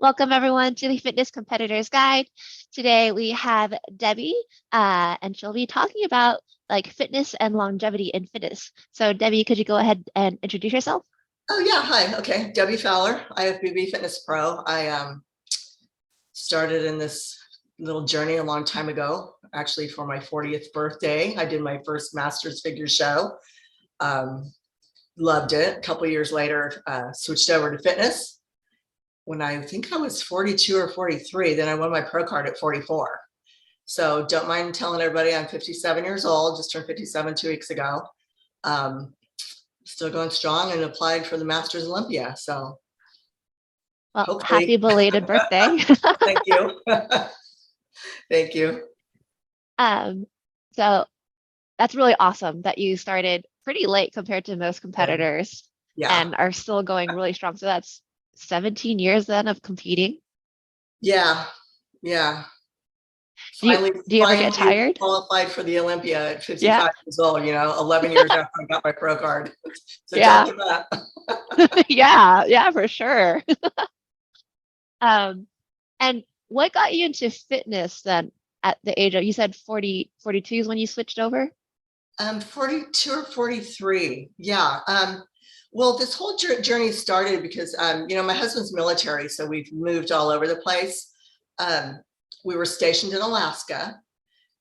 Welcome everyone to the Fitness Competitors Guide. Today we have Debbie, and she'll be talking about like fitness and longevity in fitness. So Debbie, could you go ahead and introduce yourself? Oh yeah, hi. Okay, Debbie Fowler, IFBB Fitness Pro. I started in this little journey a long time ago. Actually, for my 40th birthday, I did my first Masters figure show. Um, Loved it. A couple years later, switched over to fitness. When I think I was 42 or 43, then I won my pro card at 44. So don't mind telling everybody I'm 57 years old. Just turned 57 2 weeks ago. Um, Still going strong and applied for the Masters Olympia. So Well, happy hopefully, belated birthday. thank you. Thank you. Um, so that's really awesome that you started pretty late compared to most Yeah. competitors Yeah. and are still going really strong. So that's 17 years then of competing. Yeah. Yeah. Do you Finally, do you ever get finally tired? qualified for the Olympia at Yeah, 55 years old, 11 years after I got my pro card. So don't yeah, give up. yeah, for sure. Um, and what got you into fitness then at the age of, you said 40, 42 is when you switched over? 42 or 43. Yeah. Well, this whole journey started because, my husband's military, so we've moved all over the place. We were stationed in Alaska,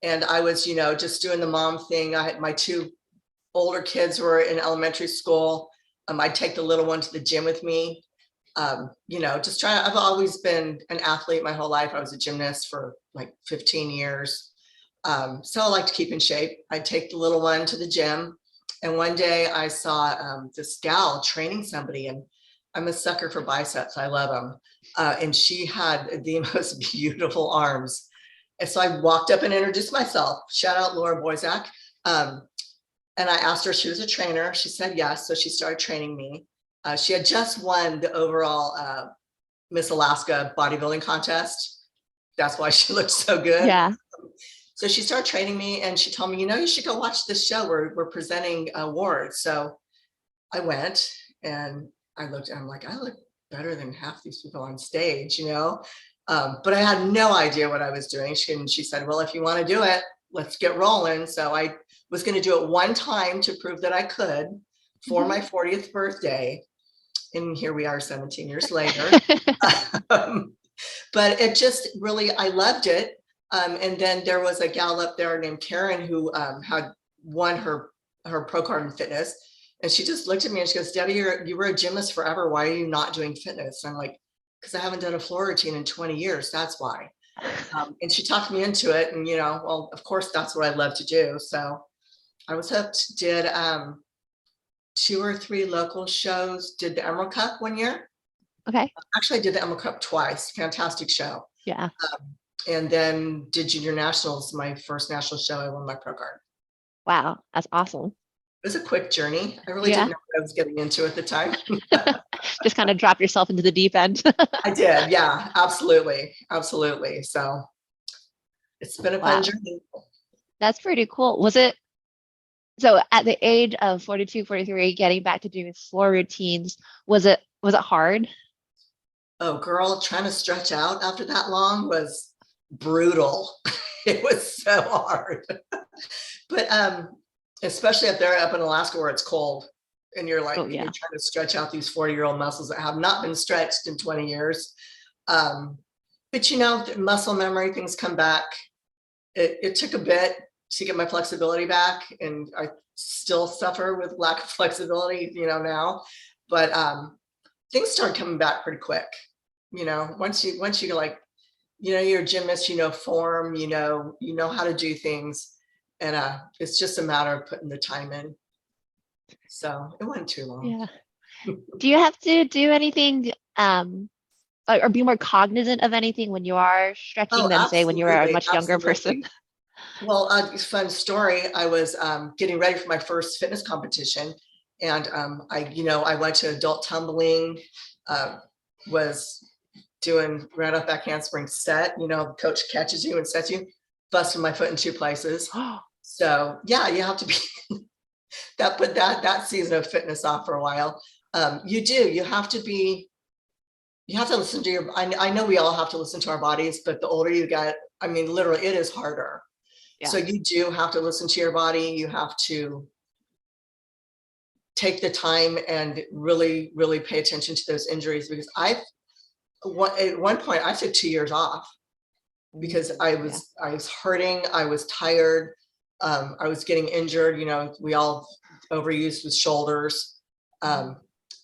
and I was, just doing the mom thing. I had my two older kids were in elementary school. I'd take the little one to the gym with me. Just trying. I've always been an athlete my whole life. I was a gymnast for like 15 years. So I like to keep in shape. I'd take the little one to the gym. And one day I saw this gal training somebody, and I'm a sucker for biceps. I love them. And she had the most beautiful arms. And so I walked up and introduced myself. Shout out Laura Boyzak. And I asked her if she was a trainer. She said yes. So she started training me. She had just won the overall Miss Alaska bodybuilding contest. That's why she looked so good. Yeah. So she started training me, and she told me, you should go watch this show. We're presenting awards. So I went and I looked, and I'm like, I look better than half these people on stage. But I had no idea what I was doing. She said, well, if you want to do it, let's get rolling. So I was going to do it one time to prove that I could for my 40th birthday. And here we are 17 years later. But it just really, I loved it. And then there was a gal up there named Karen who had won her pro card in fitness. And she just looked at me and she goes, Debbie, you were a gymnast forever. Why are you not doing fitness? I'm like, because I haven't done a floor routine in 20 years. That's why. And she talked me into it. And, well, of course, that's what I love to do. So I was hooked, did 2 or 3 local shows, did the Emerald Cup one year. Okay. Actually, I did the Emerald Cup twice. Fantastic show. Yeah. And then did Junior Nationals, my first national show. I won my pro card. Wow. That's awesome. It was a quick journey. I really Yeah. didn't know what I was getting into at the time. Just kind of drop yourself into the deep end. I did. Yeah, absolutely. Absolutely. So it's been a fun Wow. journey. That's pretty cool. So at the age of 42, 43, getting back to doing floor routines, was it hard? Oh, girl, trying to stretch out after that long was brutal. It was so hard. But especially up there up in Alaska where it's cold, and you're like, Oh you're yeah. trying to stretch out these 40-year-old muscles that have not been stretched in 20 years. But muscle memory, things come back. It took a bit to get my flexibility back, and I still suffer with lack of flexibility, now. But things start coming back pretty quick. Once you like, you're a gymnast, form, you know how to do things, and it's just a matter of putting the time in. So it wasn't too long. Yeah. Do you have to do anything or be more cognizant of anything when you are stretching Oh, than say when you were a absolutely, much younger person? absolutely. Well, fun story. I was getting ready for my first fitness competition, and I went to adult tumbling, was doing right off back handspring set. Coach catches you and sets you, busted my foot in 2 places. So yeah, you have to be that put that season of fitness off for a while. You have to be you have to listen to your, I know we all have to listen to our bodies, but the older you get, I mean, literally it is harder. Yeah. So you do have to listen to your body. You have to take the time and really, really pay attention to those injuries, because at one point I took 2 years off because I was hurting. I was tired. I was getting injured. You know, we all overused with shoulders,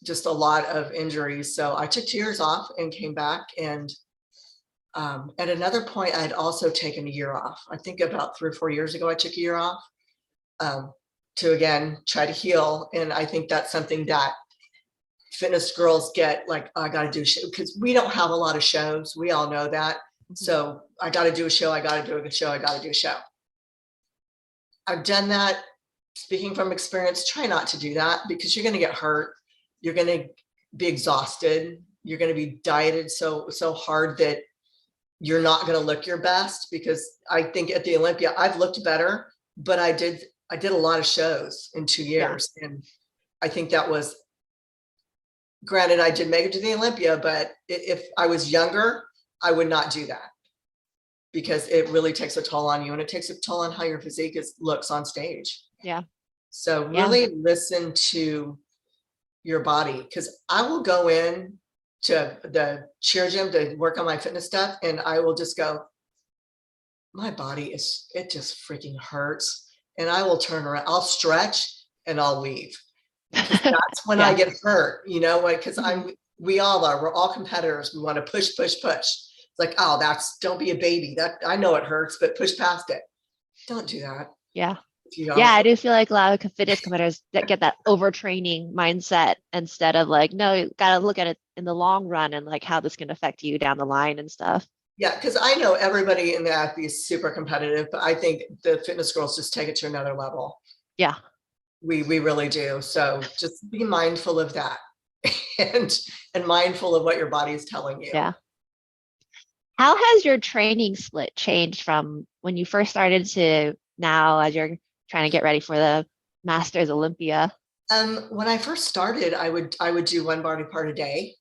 just a lot of injuries. So I took 2 years off and came back. And at another point, I had also taken a year off. I think about 3 or 4 years ago, I took a year off to again try to heal. And I think that's something that fitness girls get, like, oh, I got to do show, because we don't have a lot of shows. We all know that. So I got to do a show. I got to do a show. I got to do a show. I've done that. Speaking from experience, try not to do that, because you're going to get hurt. You're going to be exhausted. You're going to be dieted so hard that you're not going to look your best. Because I think at the Olympia, I've looked better, but I did a lot of shows in 2 years. Yeah. And I think that was, granted, I did make it to the Olympia, but if I was younger, I would not do that, because it really takes a toll on you, and it takes a toll on how your physique looks on stage. Yeah. So really listen to your body, because I will go in to the cheer gym to work on my fitness stuff, and I will just go, my body it just freaking hurts. And I will turn around, I'll stretch and I'll leave. That's when I get hurt, you know, like, because we're all competitors. We want to push. It's like, oh, don't be a baby. That I know it hurts, but push past it. Don't do that. Yeah. Yeah, I do feel like a lot of fitness competitors that get that overtraining mindset instead of like, no, you got to look at it in the long run and like how this can affect you down the line and stuff. Yeah, because I know everybody in the athlete is super competitive, but I think the fitness girls just take it to another level. Yeah. We really do. So just be mindful of that and mindful of what your body is telling you. Yeah. How has your training split changed from when you first started to now as you're trying to get ready for the Masters Olympia? When I first started, I would do one body part a day.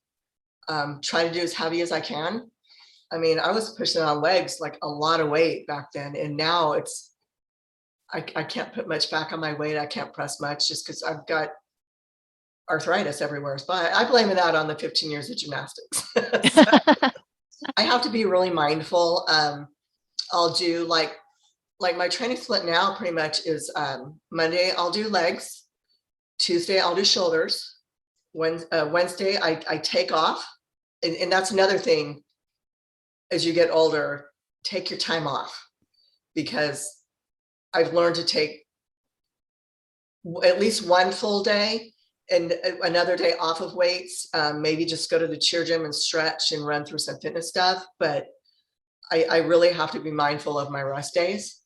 Try to do as heavy as I can. I mean, I was pushing on legs like a lot of weight back then, and now it's I can't put much back on my weight. I can't press much just because I've got arthritis everywhere. But I blame it out on the 15 years of gymnastics. So I have to be really mindful. I'll do like my training split now pretty much is Monday I'll do legs, Tuesday I'll do shoulders, Wednesday I take off, and that's another thing. As you get older, take your time off, because I've learned to take at least one full day and another day off of weights. Maybe just go to the cheer gym and stretch and run through some fitness stuff. But I really have to be mindful of my rest days.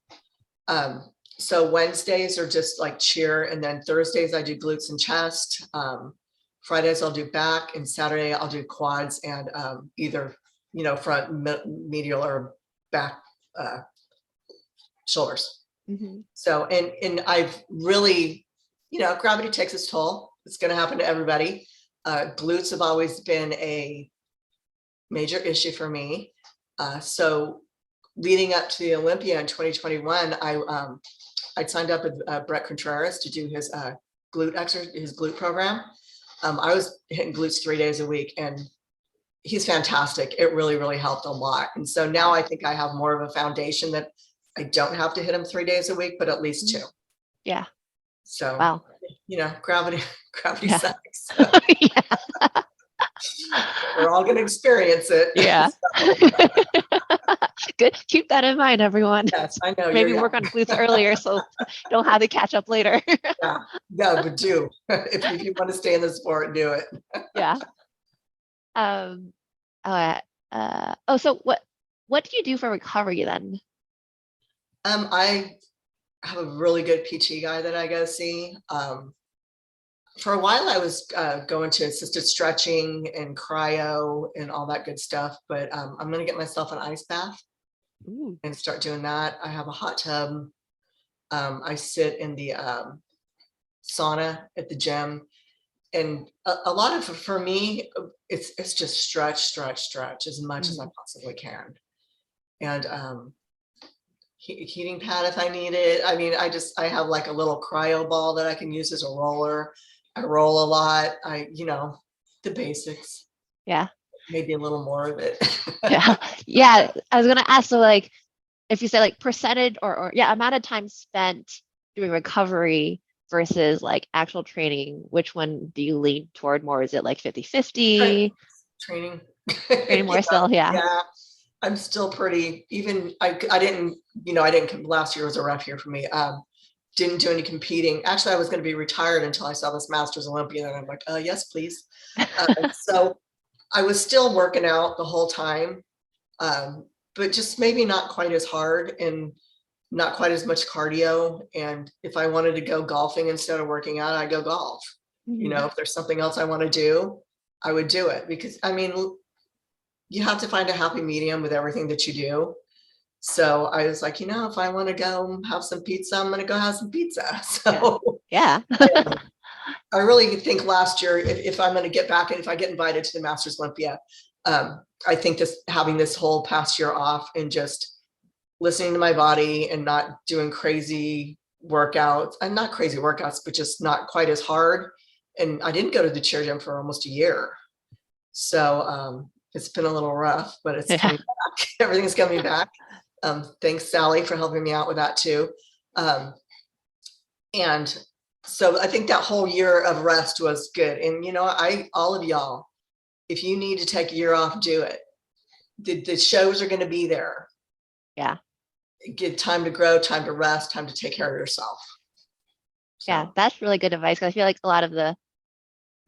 So Wednesdays are just like cheer, and then Thursdays I do glutes and chest. Fridays I'll do back, and Saturday I'll do quads and either front, medial, or back shoulders. So, and I've really, gravity takes its toll. It's going to happen to everybody. Glutes have always been a major issue for me. So leading up to the Olympia in 2021, I signed up with Brett Contreras to do his glute program. I was hitting glutes 3 days a week, and he's fantastic. It really, really helped a lot. And so now I think I have more of a foundation that I don't have to hit him 3 days a week, but at least 2. Yeah. So, wow. Gravity Yeah. sucks. So. Yeah. We're all going to experience it. Yeah. Good. Keep that in mind, everyone. Yes, I know. Maybe work on glutes earlier so don't have to catch up later. Yeah. No, but do. If you want to stay in the sport, do it. Yeah. So what do you do for recovery then? I have a really good PT guy that I go see. For a while I was going to assisted stretching and cryo and all that good stuff, but I'm going to get myself an ice bath. Ooh. And start doing that. I have a hot tub. I sit in the sauna at the gym. and a lot of, for me, it's just stretch as much as I Mhm. possibly can. And heating pad if I need it. I mean, I have like a little cryo ball that I can use as a roller. I roll a lot. The basics, Yeah. maybe a little more of it. Yeah. Yeah. I was gonna ask, so like if you say like percentage or yeah, amount of time spent doing recovery versus like actual training, which one do you lean toward more? Is it like 50 Tra- 50? Training. Training Yeah, more still? Yeah. yeah. I'm still pretty, even, I didn't, I didn't, last year was a rough year for me. Didn't do any competing. Actually, I was going to be retired until I saw this Masters Olympian, and I'm like, yes, please. So I was still working out the whole time, but just maybe not quite as hard and not quite as much cardio. And if I wanted to go golfing instead of working out, I go golf. Mhm. If there's something else I want to do, I would do it, because I mean, you have to find a happy medium with everything that you do. So I was like, if I want to go have some pizza, I'm going to go have some pizza. Yeah. So Yeah. I really think last year, if I'm going to get back and if I get invited to the Masters Olympia, I think having this whole past year off and just listening to my body and not doing crazy workouts, and not crazy workouts, but just not quite as hard. And I didn't go to the cheer gym for almost a year. So it's been a little rough, but it's Yeah. coming back. Everything's coming back. Thanks, Sally, for helping me out with that too. And so I think that whole year of rest was good. And all of y'all, if you need to take a year off, do it. The shows are going to be there. Yeah. Get time to grow, time to rest, time to take care of yourself. Yeah. So That's really good advice, because I feel like a lot of the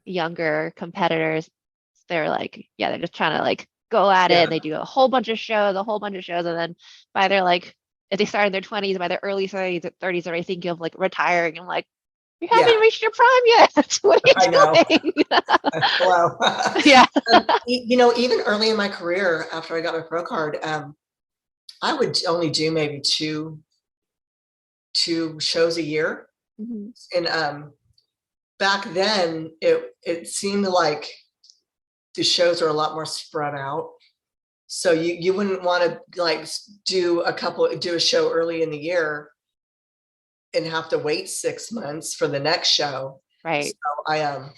younger competitors, they're like, yeah, they're just trying to like go at it, yeah, and they do a whole bunch of shows, and then by their like, if they start in their 20s, by their early 30s, 30s, they're already thinking of like retiring. I'm like, you haven't yeah, reached your prime yet. What I know. are you doing? Hello. Yeah. Even early in my career, after I got my pro card, I would only do maybe two shows a year. Mhm. And back then it seemed like the shows are a lot more spread out. So you wouldn't want to like do a show early in the year and have to wait 6 months for the next show. So Right. I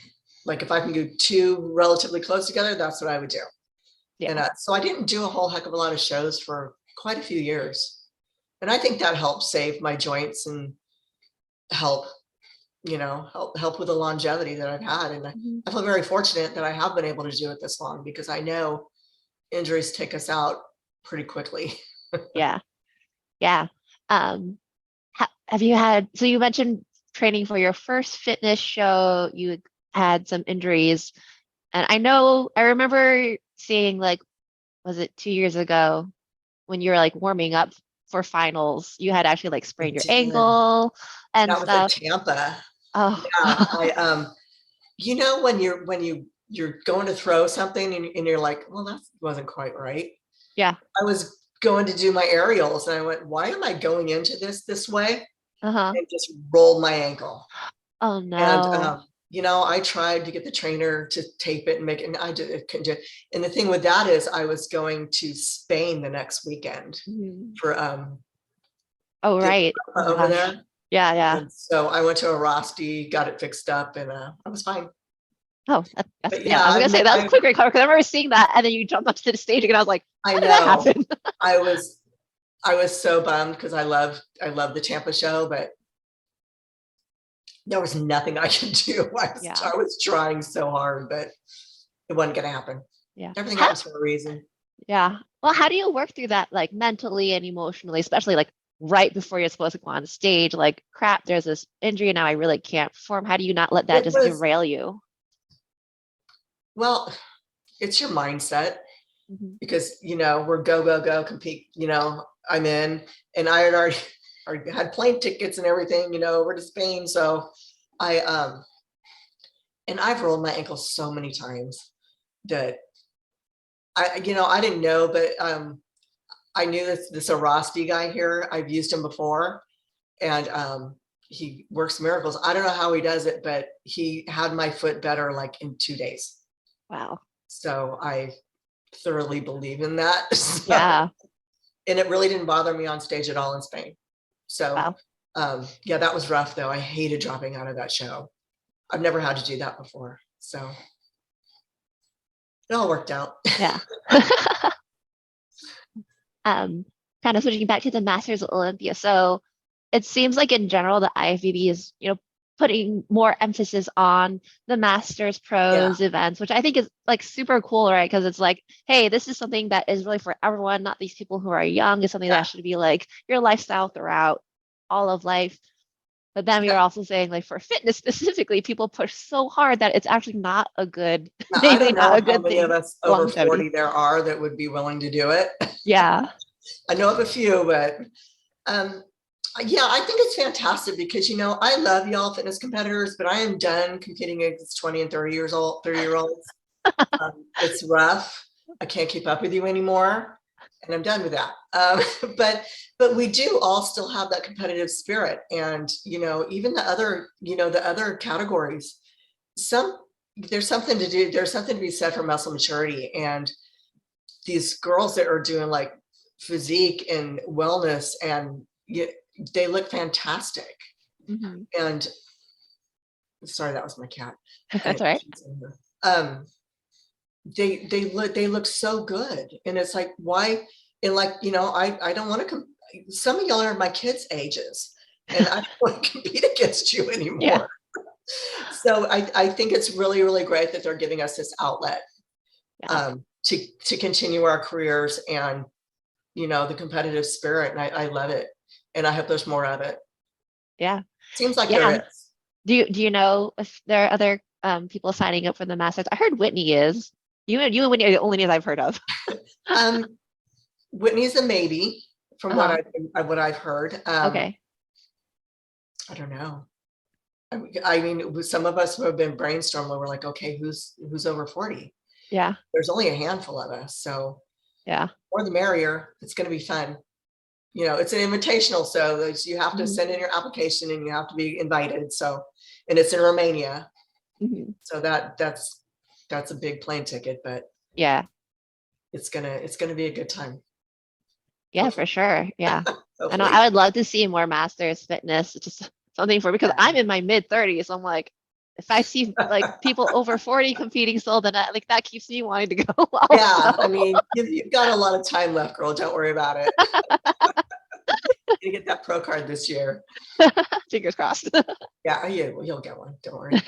like, if I can do two relatively close together, that's what I would do. And Yeah. so I didn't do a whole heck of a lot of shows for quite a few years. And I think that helped save my joints and help, help with the longevity that I've had. And Mhm. I feel very fortunate that I have been able to do it this long, because I know injuries take us out pretty quickly. Yeah. Yeah. Um, have you had, so you mentioned training for your first fitness show, you had some injuries. And I remember seeing like, was it 2 years ago when you were like warming up for finals, you had actually like I sprained your did. ankle and That was in stuff. Tampa. Oh, Yeah. I when you're going to throw something and you're like, well, that wasn't quite right. yeah. I was going to do my aerials and I went, why am I going into this way? Uh-huh. And just rolled my ankle. Oh And no. I tried to get the trainer to tape it and make it, and couldn't do it. And the thing with that is I was going to Spain the next weekend Mhm. for Oh, the right. Oh my over gosh. there. Yeah, yeah. And so I went to a Rosti, got it fixed up, and I was fine. Oh, that's, But yeah, yeah, I was gonna say that was a quick recovery, because I remember seeing that and then you jumped onto the stage and I was like, I how did that know. happen? I was so bummed, because I love the Tampa show, but there was nothing I could do. Yeah, I was trying so hard, but it wasn't going to happen. yeah. Everything How, happens for a reason. yeah. Well, how do you work through that like mentally and emotionally, especially like right before you're supposed to go on stage? Like, crap, there's this injury and now I really can't perform. How do you not let that It just was, derail you? well, it's your mindset, Mhm. because, we're go, compete, I'm in, and I had already had plane tickets and everything, over to Spain. So I, and I've rolled my ankle so many times that I didn't know, but I knew this Arasti guy here. I've used him before, and he works miracles. I don't know how he does it, but he had my foot better like in 2 days. Wow. So I thoroughly believe in that. So, Yeah. and it really didn't bother me on stage at all in Spain. So Wow. yeah, that was rough though. I hated dropping out of that show. I've never had to do that before. So it all worked out. Yeah. Um, kind of switching back to the Masters Olympia. So it seems like in general, the IFBB is, putting more emphasis on the Masters Yeah, pros events, which I think is like super cool, right? Because it's like, hey, this is something that is really for everyone, not these people who are young. It's something that yeah, should be like your lifestyle throughout all of life. But then we yeah. are also saying like for fitness specifically, people push so hard that it's actually not a good, Now, I maybe don't not know a how good many of thing us for over longevity. 40 there are that would be willing to do it. Yeah. I know of a few, but um, yeah, I think it's fantastic because, I love y'all fitness competitors, but I am done competing against 20 and 30-year-olds. It's rough. I can't keep up with you anymore, and I'm done with that. But we do all still have that competitive spirit, and even the other categories. There's something to do. There's something to be said for muscle maturity, and these girls that are doing like physique and wellness, and they look fantastic. Hmm. And sorry, that was my cat. That's all right. Um, they look so good, and it's like, why? And like, I don't want to some of y'all are my kids' ages, and I don't want to compete against you Yeah. anymore. So I think it's really, really great that they're giving us this outlet Yeah. to continue our careers, and the competitive spirit, and I love it, and I hope there's more of it. Yeah. Seems like there Yeah. is. Do you know if there are other people signing up for the Masters? I heard Whitney is. You and Whitney are the only names I've heard of. Um, Whitney's a maybe from Uh-huh. what I've heard. Okay. I don't know. I mean, some of us who have been brainstorming, we're like, okay, who's over 40? Yeah. There's only a handful of us, so Yeah. more the merrier. It's going to be fun. It's an invitational, so you have to Hmm. send in your application and you have to be invited. So, and it's in Romania, Hmm. so that's a big plane ticket, but Yeah. it's gonna be a good time. Yeah, for Hopefully, sure. Yeah. I know I hopefully, would love to see more Masters fitness. It's just something for because yeah, I'm in my mid 30s. So I'm like, if I see like people over 40 competing still, then like that keeps me wanting to go yeah. I also. mean, you've got a lot of time left, girl. Don't worry about it. You get that pro card this year. Fingers crossed. Yeah, you'll get one. Don't worry.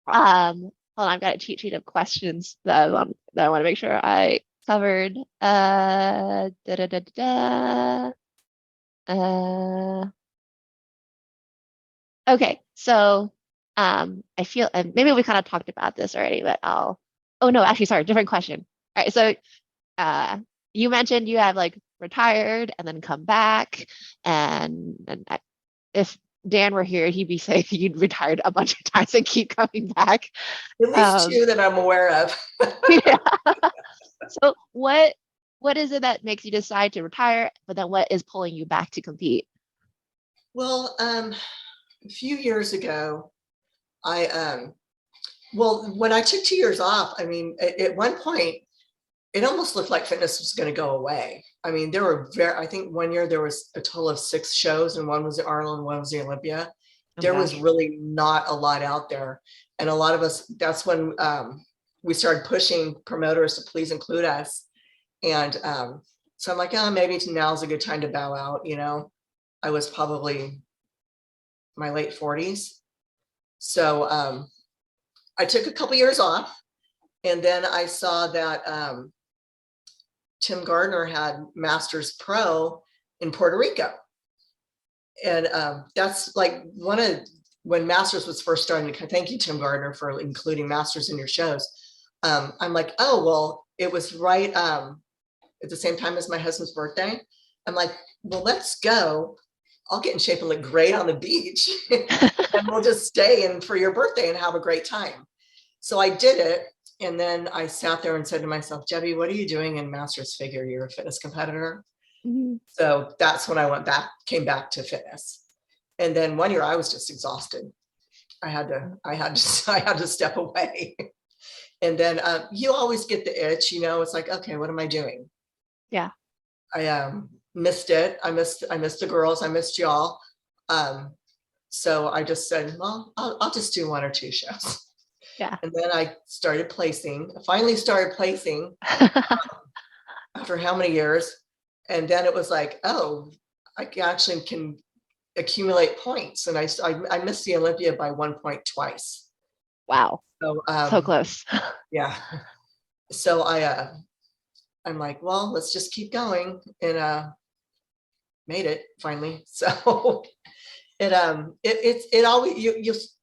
Hold on, I've got a cheat sheet of questions that I want to make sure I covered. Da, da, da, da, da. Uh, okay, so I feel and maybe we kind of talked about this already, but I'll. Oh no, actually, sorry, different question. All right, so uh, you mentioned you have like retired and then come back, and if Dan were here, he'd be saying you'd retired a bunch of times and keep coming back. At least Um, two that I'm aware of. yeah. So what is it that makes you decide to retire, but then what is pulling you back to compete? Well, a few years ago, I well, when I took 2 years off, I mean, at one point, it almost looked like fitness was going to go away. I mean, I think one year there was a total of 6 shows, and one was the Arnold and one was the Olympia. Oh my There was gosh. really not a lot out there. And a lot of us, that's when we started pushing promoters to please include us. And so I'm like, oh, maybe now's a good time to bow out. I was probably my late 40s. So I took a couple years off, and then I saw that Tim Gardner had Masters Pro in Puerto Rico. And that's like when Masters was first starting. Thank you, Tim Gardner, for including Masters in your shows. I'm like, oh, well, it was right at the same time as my husband's birthday. I'm like, well, let's go. I'll get in shape and look great on the beach. And we'll just stay in for your birthday and have a great time. So I did it. And then I sat there and said to myself, Debbie, what are you doing in Masters Figure? You're a fitness competitor. Mhm. So that's when I came back to fitness. And then one year I was just exhausted. I had to step away. And then you always get the itch, it's like, okay, what am I doing? Yeah. I missed it. I missed the girls. I missed y'all. So I just said, well, I'll just do 1 or 2 shows. Yeah. And then I finally started placing after how many years? And then it was like, oh, I actually can accumulate points. And I missed the Olympia by 1 point twice. Wow. So close. Yeah. So I'm like, well, let's just keep going, and made it finally. So it always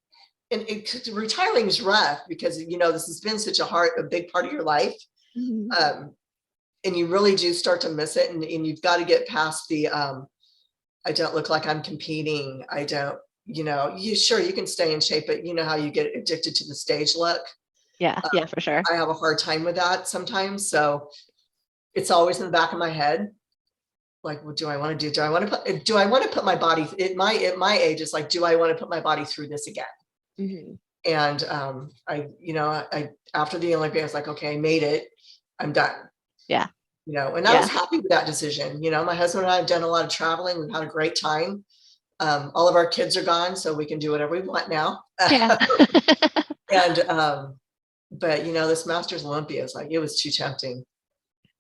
retiring is rough because this has been such a big part of your life. Mhm. And you really do start to miss it, and you've got to get past the I don't look like I'm competing. I don't, you can stay in shape, but you know how you get addicted to the stage look. Yeah. Yeah, for sure. I have a hard time with that sometimes. So it's always in the back of my head. Like, what do I want to do? Do I want to put my body at my age? It's like, do I want to put my body through this again? Mhm. And I after the Olympia, I was like, okay, I made it. I'm done. Yeah. And I was happy with that decision. My husband and I have done a lot of traveling. We've had a great time. All of our kids are gone, so we can do whatever we want now. Yeah. And but this Masters Olympia is like, it was too tempting.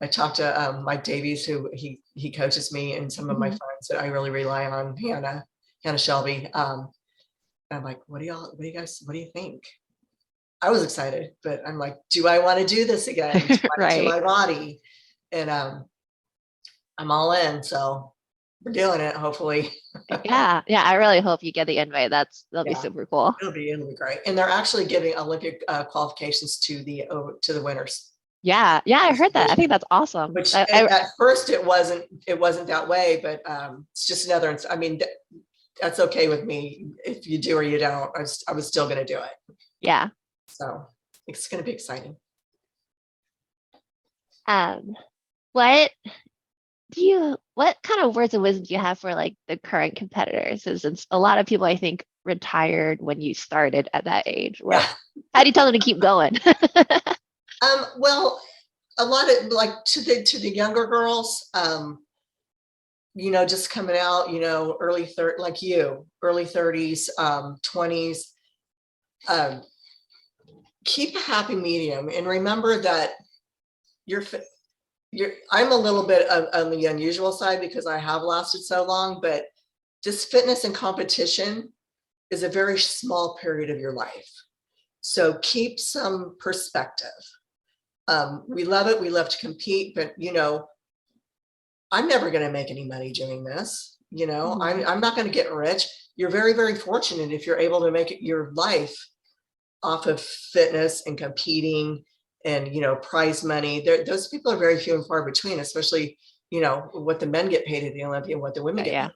I talked to Mike Davies, who he coaches me, and some of my Mhm. friends that I really rely on, Hannah Shelby. I'm like, what do you think? I was excited, but I'm like, do I want to do this again to Right. my body? And I'm all in, so we're doing it, hopefully. Yeah. Yeah. I really hope you get the invite. That'll be Yeah, super cool. it'll be great. And they're actually giving Olympic qualifications to the winners. Yeah. Yeah. I heard that. I think that's awesome. Which at first it wasn't that way, but it's just another. I mean, that's okay with me. If you do or you don't, I was still going to do it. Yeah. So it's going to be exciting. What kind of words of wisdom do you have for like the current competitors? Since a lot of people, I think, retired when you started at that age. How do you tell them to keep going? Well, a lot of like to the younger girls, just coming out, early 30s, 20s. Keep a happy medium, and remember that I'm a little bit on the unusual side because I have lasted so long, but just fitness and competition is a very small period of your life. So keep some perspective. We love it. We love to compete, but I'm never going to make any money doing this. I'm not going to get rich. You're very, very fortunate if you're able to make it your life off of fitness and competing and, prize money. Those people are very few and far between, especially, what the men get paid at the Olympia and what the women get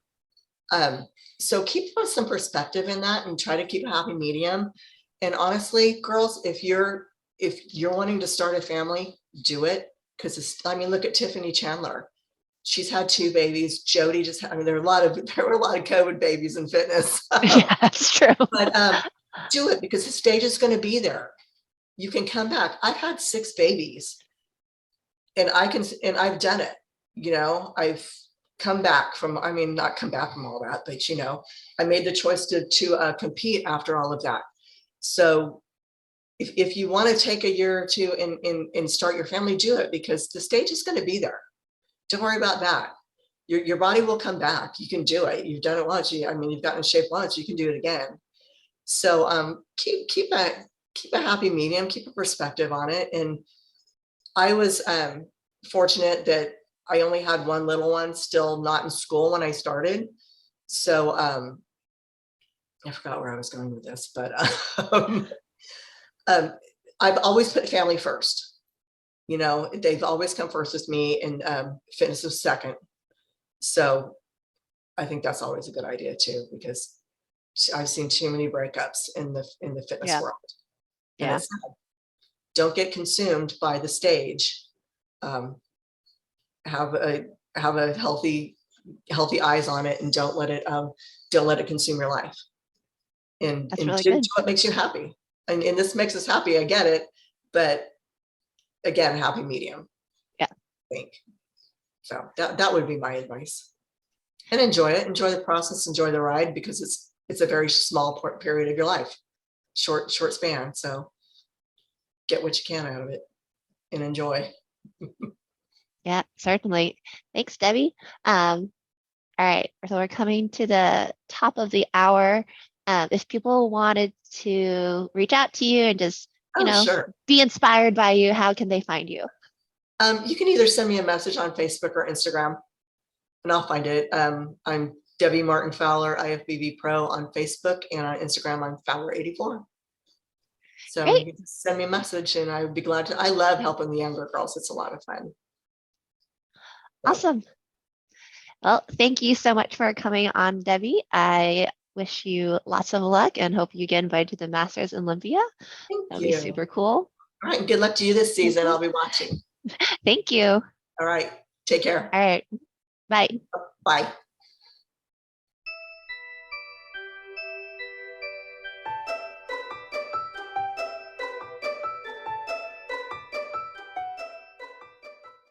paid. So keep some perspective in that and try to keep a happy medium. And honestly, girls, if you're wanting to start a family, do it. Because look at Tiffany Chandler. She's had 2 babies. Jody there were a lot of COVID babies in fitness. Yeah, that's true. But do it because the stage is going to be there. You can come back. I've had 6 babies, and I've done it. I've come back from, not come back from all that, but I made the choice to compete after all of that. So if you want to take a year or 2 and start your family, do it, because the stage is going to be there. Don't worry about that. Your body will come back. You can do it. You've done it once. You've gotten in shape once. You can do it again. So keep a happy medium. Keep a perspective on it. And I was fortunate that I only had one little one still not in school when I started. So I forgot where I was going with this, but I've always put family first. They've always come first with me, and fitness is second. So I think that's always a good idea too, because I've seen too many breakups in the fitness world. And it's sad. Don't get consumed by the stage. Have a healthy eyes on it, and don't let it don't let it consume your life. And That's really do good. what makes you happy. And this makes us happy. I get it. But again, happy medium. Yeah. I think. So that would be my advice. And enjoy it. Enjoy the process. Enjoy the ride, because it's a very small period of your life. Short span. So get what you can out of it and enjoy. Yeah, certainly. Thanks, Debbie. All right, so we're coming to the top of the hour. If people wanted to reach out to you and just, Oh, sure. be inspired by you, how can they find you? You can either send me a message on Facebook or Instagram, and I'll find it. I'm Debbie Martin Fowler, IFBB Pro on Facebook, and on Instagram, I'm Fowler84. So Great. you can send me a message, and I would be glad to. I love helping the younger girls. It's a lot of fun. Awesome. Well, thank you so much for coming on, Debbie. I wish you lots of luck and hope you get invited to the Masters in Olympia. Thank That'll be you. super cool. All right. Good luck to you this season. I'll be watching. Thank you. All right. Take care. All right. Bye. Bye.